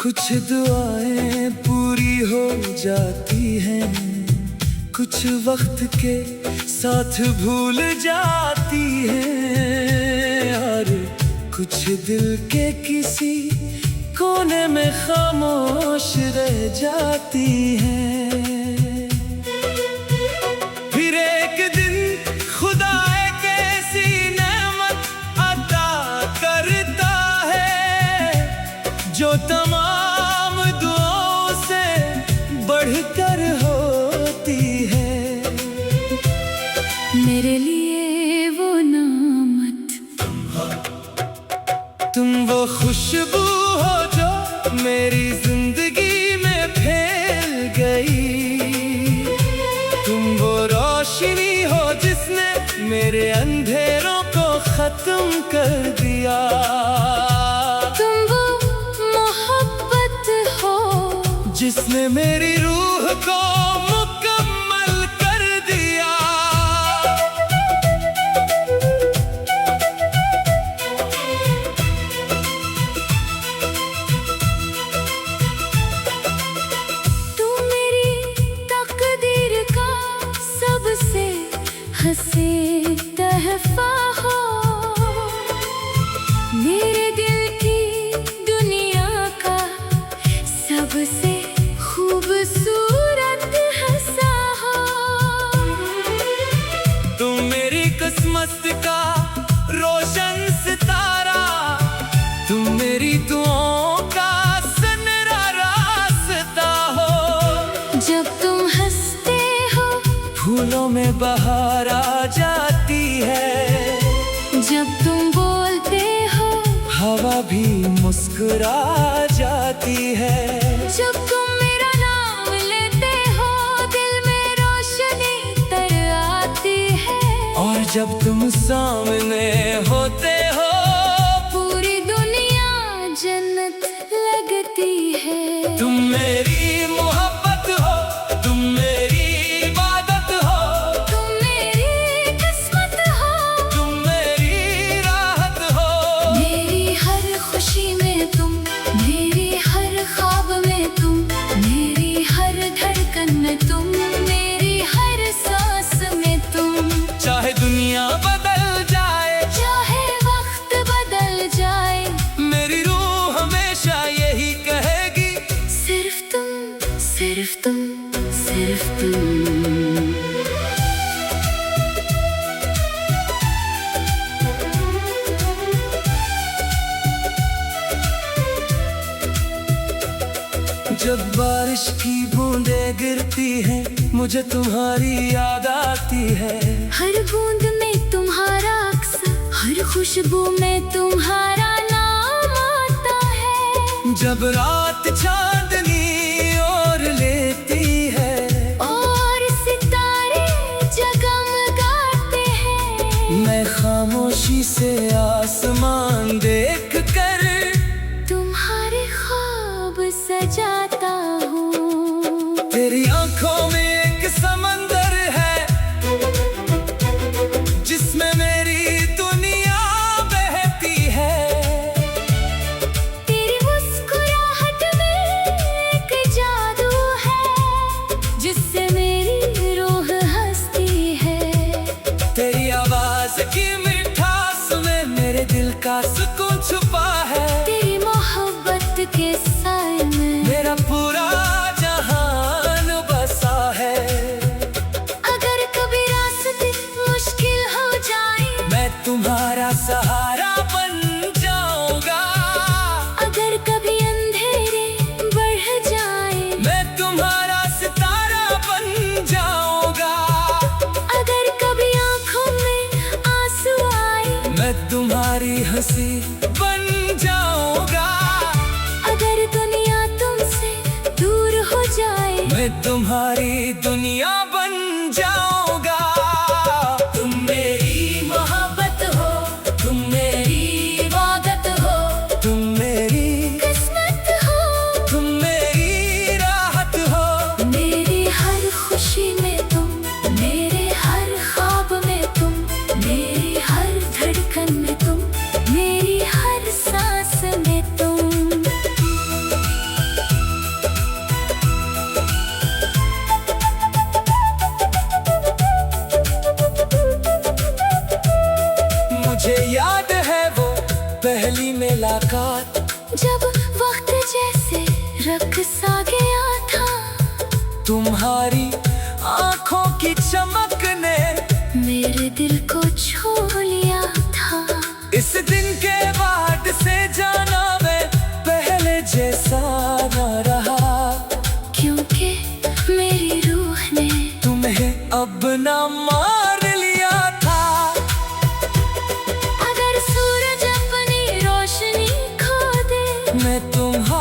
कुछ दुआएं पूरी हो जाती हैं, कुछ वक्त के साथ भूल जाती हैं, और कुछ दिल के किसी कोने में खामोश रह जाती हैं। फिर एक दिन खुदा एक ऐसी नेमत अता करता है जो तमाम दुआओं से बढ़कर होती है। मेरे लिए वो नामत तुम वो खुशबू हो जो मेरी जिंदगी में फैल गई, तुम वो रोशनी हो जिसने मेरे अंधेरों को खत्म कर दिया, तुम वो मोहब्बत हो जिसने मेरी रूह को मुकम्मल कर दिया। तुम मेरी तकदीर का सबसे हंसी तहफा हो, मेरे दिल की दुनिया का सबसे खूबसूरत हिस्सा हो। तुम मेरी किस्मत का रोशन सितारा, तुम मेरी दुआओं का सनरा रास्ता हो। जब तुम हंसते हो फूलों में बहार आ जाती है, जब तुम बोलते हो हवा भी मुस्कुरा जाती है। जब तुम मेरा नाम लेते हो दिल में रोशनी तर आती है, और जब तुम सामने होते हो पूरी दुनिया जन्नत लगती है। तुम मेरी मोहब्बत हो, तुम मेरी इबादत हो, तुम मेरी किस्मत हो, तुम मेरी राहत हो। मेरी हर खुशी में तुम, मेरी हर ख्वाब में तुम, मेरी हर धड़कन में तुम, मेरी हर सांस में तुम। चाहे दुनिया बदल जाए, चाहे वक्त बदल जाए, मेरी रूह हमेशा यही कहेगी, सिर्फ तुम, सिर्फ तुम, सिर्फ तुम। जब बारिश की बूंदें गिरती हैं मुझे तुम्हारी याद आती है। हर बूंद में तुम्हारा अक्स, हर खुशबू में तुम्हारा नाम आता है। जब रात चांदनी और लेती है और सितारे जगमगाते हैं, मैं खामोशी से आसमान देख कर तुम्हारे ख्वाब सजाता हूँ। तेरी आंखों में एक समंदर है जिसमें मेरी दुनिया बहती है। तेरी मुस्कुराहट में एक जादू है जिससे मेरी रूह हंसती है। तेरी आवाज की मिठास में मेरे दिल का सुकून छुपा है। तेरी मोहब्बत के साए में मेरा पूरा जहान बसा है। अगर कभी रास्ते मुश्किल हो जाए, मैं तुम्हारा सहारा बन जाऊंगा। अगर कभी अंधेरे बढ़ जाए, मैं तुम्हारा सितारा बन जाऊंगा। अगर कभी आंखों में आंसू आए, मैं तुम्हारी हंसी बन जाऊंगा। अगर दुनिया तुमसे दूर हो जाए, मैं तुम्हारी दुनिया बन जाऊंगा। तुम मेरी मोहब्बत हो, तुम मेरी इबादत हो, तुम मेरी किस्मत हो, तुम मेरी राहत हो। मेरी हर खुशी में तुम, मेरे हर ख्वाब में तुम, मेरी हर धड़कन में तुम, मेरी हर सांस में तुम। मुलाकात, जब वक्त जैसे रख सा गया था, तुम्हारी आंखों की चमक ने मेरे दिल को छू लिया था। इस दिन के बाद से जाना मैं पहले जैसा न रहा, क्योंकि मेरी रूह ने तुम्हें अब न मार लिया था। अगर सूरज अपनी रोशनी खो दे, मैं तुम्हारा